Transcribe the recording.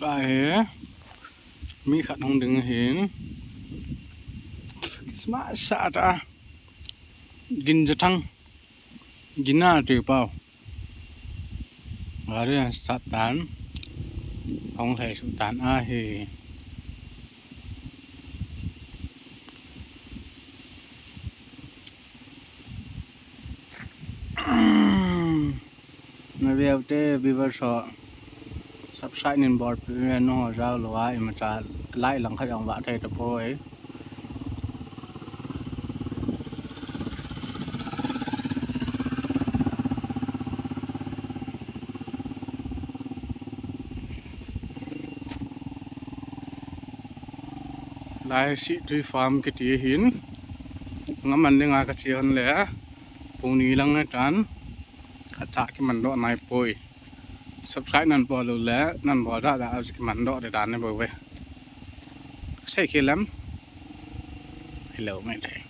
Cả hế mi khát không đừng hến smart xạ ta gin cho thăng gin na trừ bao và đây là sát tán không thể sự tán ai thì mà bây giờ bây giờ subscribe nên board nên nó ra lối mà trả lại lần khách ông bạn thầy tập hồi lại sĩ tùy farm cái tía hiến ngắm mình đi ngay cái chiếc hơn lẽ phùng ní lăng ngay trán khát chả cái mình độ này bồi subscribe nên bỏ lù lẽ nên bỏ ra cái mình độ để đàn này bồi về xây kia lắm hello mày đây